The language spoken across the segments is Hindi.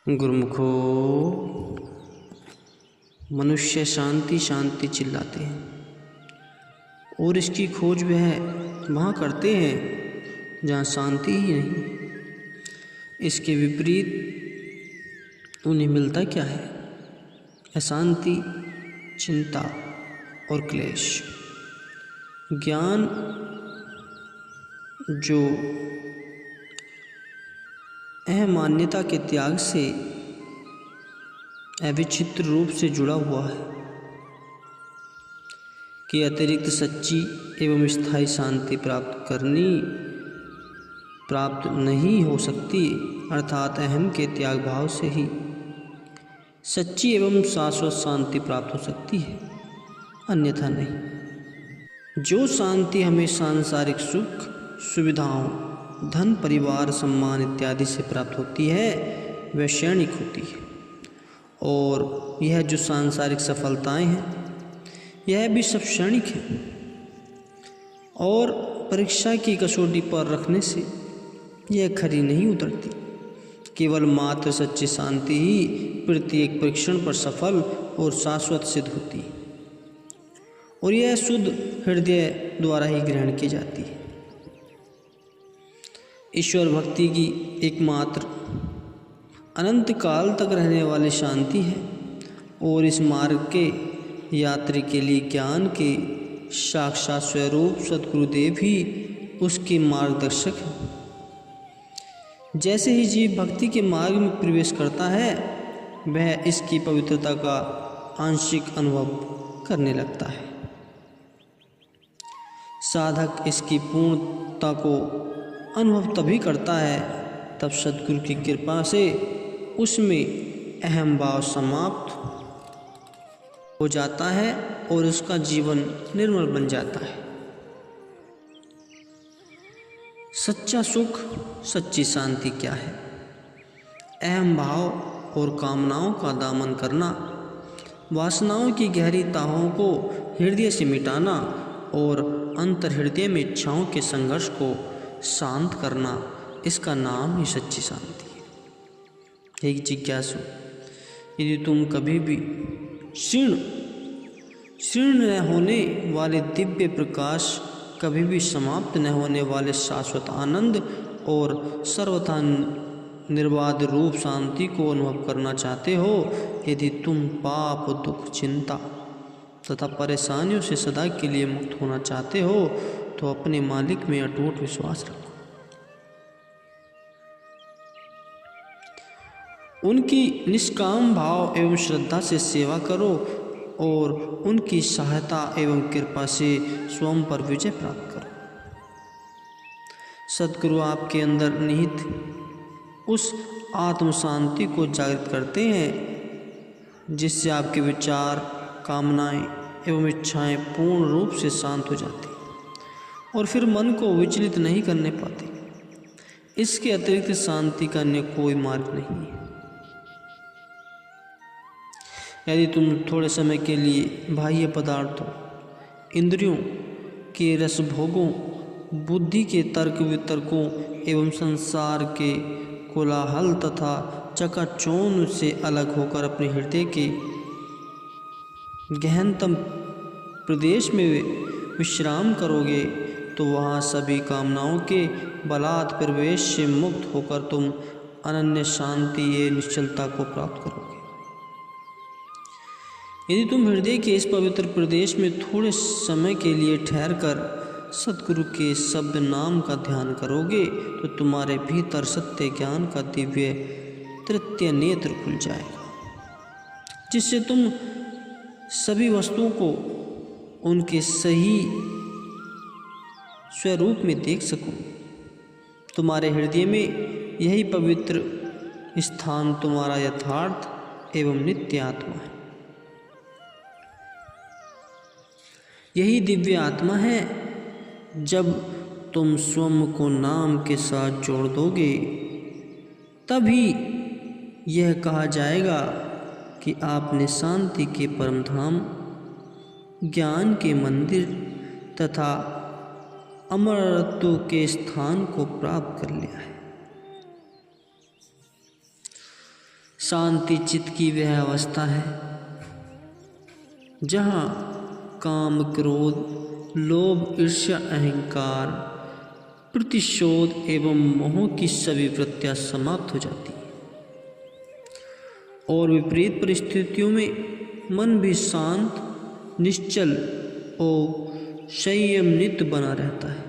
गुरुमुखो मनुष्य शांति शांति चिल्लाते हैं और इसकी खोज वह वहाँ करते हैं जहाँ शांति ही नहीं। इसके विपरीत उन्हें मिलता क्या है? अशांति, चिंता और क्लेश। ज्ञान जो अहमान्यता के त्याग से अविच्छिन्न रूप से जुड़ा हुआ है कि अतिरिक्त सच्ची एवं स्थायी शांति प्राप्त नहीं हो सकती, अर्थात अहम के त्याग भाव से ही सच्ची एवं शाश्वत शांति प्राप्त हो सकती है, अन्यथा नहीं। जो शांति हमें सांसारिक सुख, सुविधाओं, धन, परिवार, सम्मान इत्यादि से प्राप्त होती है वह क्षणिक होती है, और यह जो सांसारिक सफलताएं हैं यह भी सब क्षणिक है, और परीक्षा की कसौटी पर रखने से यह खरी नहीं उतरती। केवल मात्र सच्ची शांति ही प्रत्येक परीक्षण पर सफल और शाश्वत सिद्ध होती है, और यह शुद्ध हृदय द्वारा ही ग्रहण की जाती है। ईश्वर भक्ति की एकमात्र अनंत काल तक रहने वाली शांति है, और इस मार्ग के यात्री के लिए ज्ञान के साक्षात स्वरूप सद्गुरुदेव ही उसके मार्गदर्शक हैं। जैसे ही जीव भक्ति के मार्ग में प्रवेश करता है वह इसकी पवित्रता का आंशिक अनुभव करने लगता है। साधक इसकी पूर्णता को अनुभव तभी करता है तब सद्गुरु की कृपा से उसमें अहम भाव समाप्त हो जाता है और उसका जीवन निर्मल बन जाता है। सच्चा सुख, सच्ची शांति क्या है? अहम भाव और कामनाओं का दमन करना, वासनाओं की गहरी तहों को हृदय से मिटाना और अंतर हृदय में इच्छाओं के संघर्ष को शांत करना, इसका नाम ही सच्ची शांति है। एक जिज्ञासु, यदि तुम कभी भी क्षीण न होने वाले दिव्य प्रकाश, कभी भी समाप्त न होने वाले शाश्वत आनंद और सर्वथा निर्बाध रूप शांति को अनुभव करना चाहते हो, यदि तुम पाप, दुख, चिंता तथा परेशानियों से सदा के लिए मुक्त होना चाहते हो तो अपने मालिक में अटूट विश्वास रखो। उनकी निष्काम भाव एवं श्रद्धा से सेवा करो और उनकी सहायता एवं कृपा से स्वयं पर विजय प्राप्त करो। सद्गुरु आपके अंदर निहित उस आत्म शांति को जागृत करते हैं जिससे आपके विचार, कामनाएं एवं इच्छाएं पूर्ण रूप से शांत हो जाती और फिर मन को विचलित नहीं करने पाते। इसके अतिरिक्त शांति का अन्य कोई मार्ग नहीं है। यदि तुम थोड़े समय के लिए बाह्य पदार्थों, इंद्रियों के रसभोगों, बुद्धि के तर्क वितर्कों एवं संसार के कोलाहल तथा चकाचौंध से अलग होकर अपने हृदय के गहनतम प्रदेश में विश्राम करोगे तो वहाँ सभी कामनाओं के बलात् प्रवेश से मुक्त होकर तुम अनन्य शांति ये निश्चलता को प्राप्त करोगे। यदि तुम हृदय के इस पवित्र प्रदेश में थोड़े समय के लिए ठहरकर सद्गुरु के शब्द नाम का ध्यान करोगे तो तुम्हारे भीतर सत्य ज्ञान का दिव्य तृतीय नेत्र खुल जाएगा, जिससे तुम सभी वस्तुओं को उनके सही स्वरूप में देख सको। तुम्हारे हृदय में यही पवित्र स्थान तुम्हारा यथार्थ एवं नित्य आत्मा है। यही दिव्य आत्मा है। जब तुम स्वयं को नाम के साथ जोड़ दोगे तभी यह कहा जाएगा कि आपने शांति के परम धाम, ज्ञान के मंदिर तथा अमरत्व के स्थान को प्राप्त कर लिया है। शांति चित्त की वह अवस्था है जहाँ काम, क्रोध, लोभ, ईर्ष्या, अहंकार, प्रतिशोध एवं मोह की सभी वृत्तियाँ समाप्त हो जाती हैं और विपरीत परिस्थितियों में मन भी शांत, निश्चल और संयमित बना रहता है।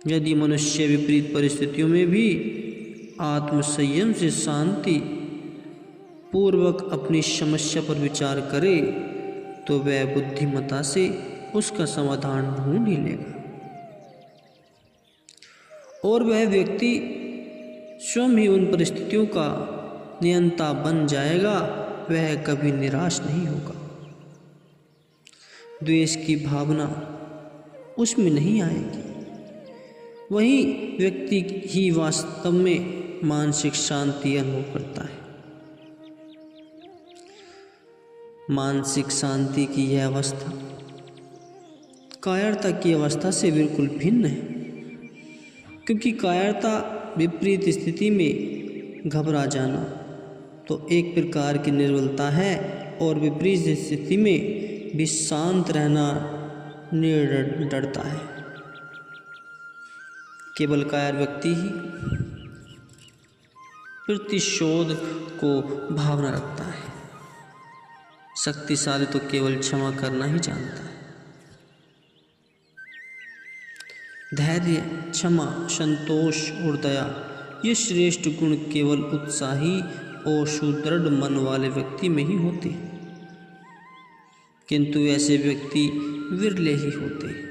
यदि मनुष्य विपरीत परिस्थितियों में भी आत्मसंयम से शांति पूर्वक अपनी समस्या पर विचार करे तो वह बुद्धिमत्ता से उसका समाधान ढूंढ ही लेगा और वह व्यक्ति स्वयं ही उन परिस्थितियों का नियंता बन जाएगा। वह कभी निराश नहीं होगा। द्वेष की भावना उसमें नहीं आएगी। वही व्यक्ति ही वास्तव में मानसिक शांति अनुभव करता है। मानसिक शांति की यह अवस्था कायरता की अवस्था से बिल्कुल भिन्न है, क्योंकि कायरता विपरीत स्थिति में घबरा जाना तो एक प्रकार की निर्बलता है और विपरीत स्थिति में भी शांत रहना निडरता है। केवल कायर व्यक्ति ही प्रतिशोध को भावना रखता है। शक्तिशाली तो केवल क्षमा करना ही जानता है। धैर्य, क्षमा, संतोष और दया ये श्रेष्ठ गुण केवल उत्साही और सुदृढ़ मन वाले व्यक्ति में ही होते हैं, किंतु ऐसे व्यक्ति विरले ही होते हैं।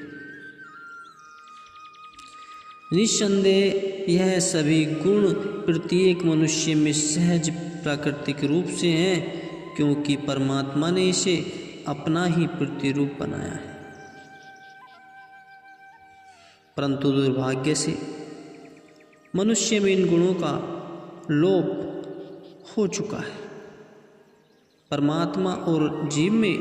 निस्संदेह यह सभी गुण प्रत्येक मनुष्य में सहज प्राकृतिक रूप से हैं, क्योंकि परमात्मा ने इसे अपना ही प्रतिरूप बनाया है। परंतु दुर्भाग्य से मनुष्य में इन गुणों का लोप हो चुका है। परमात्मा और जीव में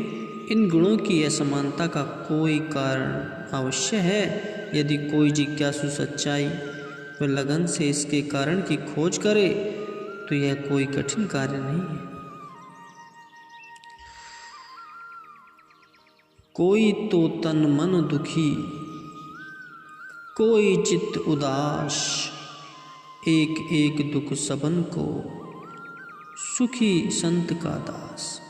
इन गुणों की असमानता का कोई कारण अवश्य है। यदि कोई जिज्ञासु सच्चाई व लगन से इसके कारण की खोज करे तो यह कोई कठिन कार्य नहीं है। कोई तो तन मन दुखी, कोई चित्त उदास, एक एक दुख सबन को, सुखी संत का दास।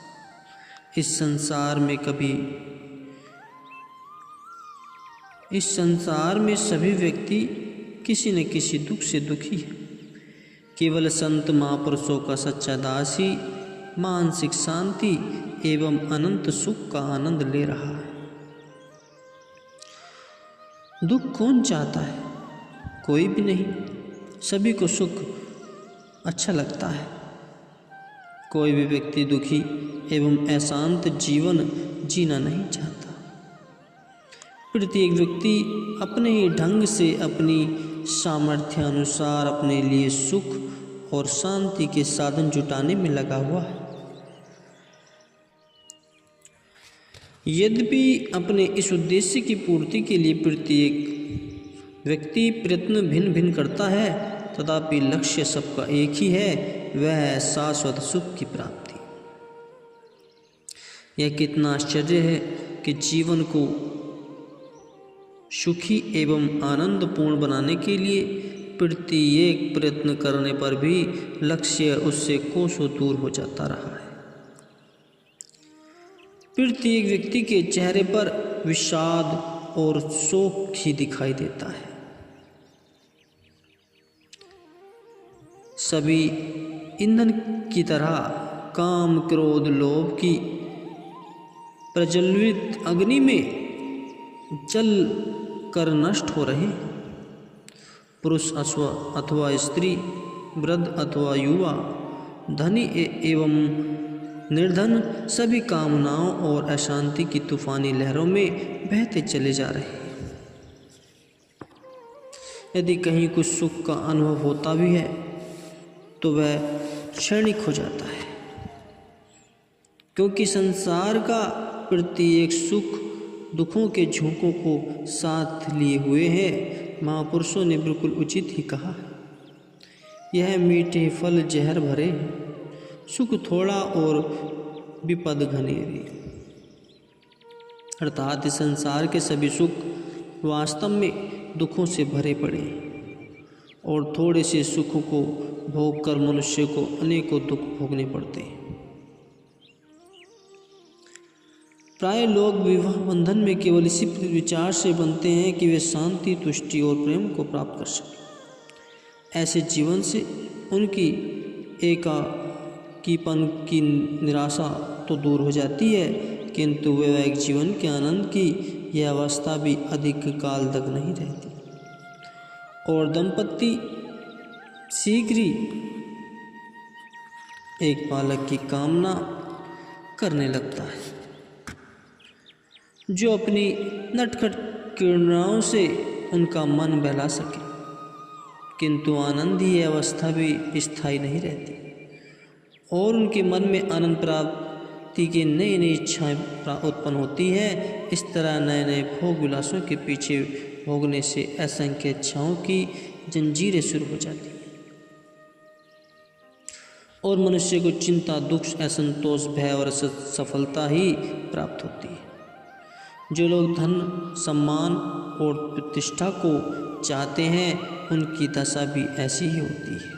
इस संसार में सभी व्यक्ति किसी न किसी दुख से दुखी है। केवल संत महापुरुषों का सच्चा दास ही मानसिक शांति एवं अनंत सुख का आनंद ले रहा है। दुख कौन चाहता है? कोई भी नहीं। सभी को सुख अच्छा लगता है। कोई भी व्यक्ति दुखी एवं अशांत जीवन जीना नहीं चाहता। प्रत्येक व्यक्ति अपने ही ढंग से अपनी सामर्थ्य अनुसार अपने लिए सुख और शांति के साधन जुटाने में लगा हुआ है। यद्यपि अपने इस उद्देश्य की पूर्ति के लिए प्रत्येक व्यक्ति प्रयत्न भिन्न भिन्न करता है, तथापि लक्ष्य सबका एक ही है, वह है शाश्वत सुख की प्राप्ति। यह कितना आश्चर्य है कि जीवन को सुखी एवं आनंदपूर्ण बनाने के लिए प्रत्येक प्रयत्न करने पर भी लक्ष्य उससे कोसों दूर हो जाता रहा है। प्रत्येक व्यक्ति के चेहरे पर विषाद और शोक ही दिखाई देता है। सभी ईंधन की तरह काम, क्रोध, लोभ की प्रज्वलित अग्नि में जल कर नष्ट हो रहे। पुरुष अथवा स्त्री, वृद्ध अथवा युवा, धनी एवं निर्धन, सभी कामनाओं और अशांति की तूफानी लहरों में बहते चले जा रहे हैं। यदि कहीं कुछ सुख का अनुभव होता भी है तो वह क्षणिक हो जाता है, क्योंकि संसार का प्रत्येक सुख दुखों के झोंकों को साथ लिए हुए है। महापुरुषों ने बिल्कुल उचित ही कहा। यह मीठे फल जहर भरे, सुख थोड़ा और विपद घनेरी। अर्थात इस संसार के सभी सुख वास्तव में दुखों से भरे पड़े और थोड़े से सुख को भोग कर मनुष्य को अनेकों दुख भोगने पड़ते हैं। प्राय लोग विवाह बंधन में केवल इसी विचार से बनते हैं कि वे शांति, तुष्टि और प्रेम को प्राप्त कर सकें। ऐसे जीवन से उनकी एकाकीपन की निराशा तो दूर हो जाती है, किंतु वैवाहिक जीवन के आनंद की यह अवस्था भी अधिक काल तक नहीं रहती और दंपति शीघ्र ही एक बालक की कामना करने लगता है, जो अपनी नटखट क्रीड़ाओं से उनका मन बहला सके। किंतु आनंद ही यह अवस्था भी स्थायी नहीं रहती और उनके मन में आनंद प्राप्ति की नई नई इच्छाएं उत्पन्न होती है। इस तरह नए नए भोग विलासों के पीछे भोगने से असंख्य इच्छाओं की जंजीरें शुरू हो जाती हैं और मनुष्य को चिंता, दुख, असंतोष, भय और असफलता ही प्राप्त होती है। जो लोग धन, सम्मान और प्रतिष्ठा को चाहते हैं, उनकी दशा भी ऐसी ही होती है।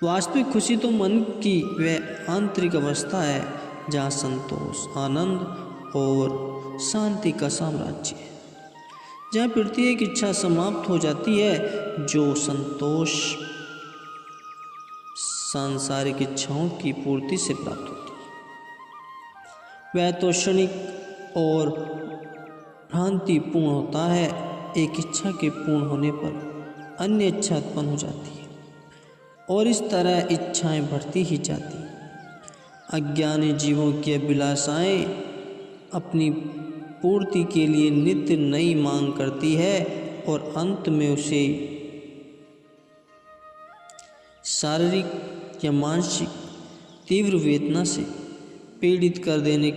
वास्तविक खुशी तो मन की वह आंतरिक अवस्था है जहाँ संतोष, आनंद और शांति का साम्राज्य है, जहाँ प्रत्येक इच्छा समाप्त हो जाती है। जो संतोष सांसारिक इच्छाओं की पूर्ति से प्राप्त होती है, वह तो क्षणिक और भ्रांतिपूर्ण होता है। एक इच्छा के पूर्ण होने पर अन्य इच्छा उत्पन्न हो जाती है और इस तरह इच्छाएं बढ़ती ही जाती हैं। अज्ञानी जीवों की अभिलाषाएं अपनी पूर्ति के लिए नित्य नई मांग करती है और अंत में उसे शारीरिक या मानसिक तीव्र वेदना से पीड़ित कर देने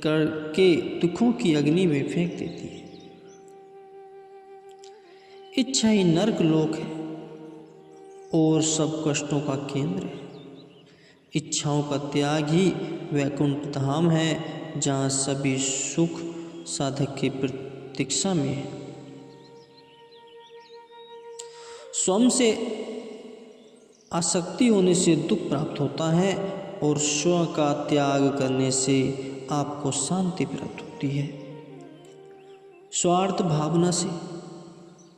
करके दुखों की अग्नि में फेंक देती है। इच्छा ही नरक लोक है और सब कष्टों का केंद्र है। इच्छाओं का त्याग ही वैकुंठ धाम है, जहाँ सभी सुख साधक की प्रतीक्षा में है। स्वयं से आसक्ति होने से दुख प्राप्त होता है और स्व का त्याग करने से आपको शांति प्राप्त होती है। स्वार्थ भावना से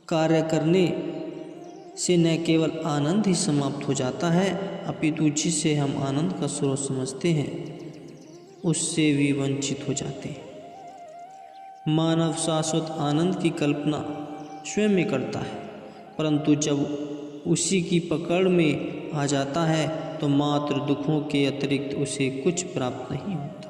कार्य करने से न केवल आनंद ही समाप्त हो जाता है, अपितु जिसे हम आनंद का स्रोत समझते हैं उससे भी वंचित हो जाते हैं। मानव शाश्वत आनंद की कल्पना स्वयं में करता है, परंतु जब उसी की पकड़ में आ जाता है तो मात्र दुखों के अतिरिक्त उसे कुछ प्राप्त नहीं होता।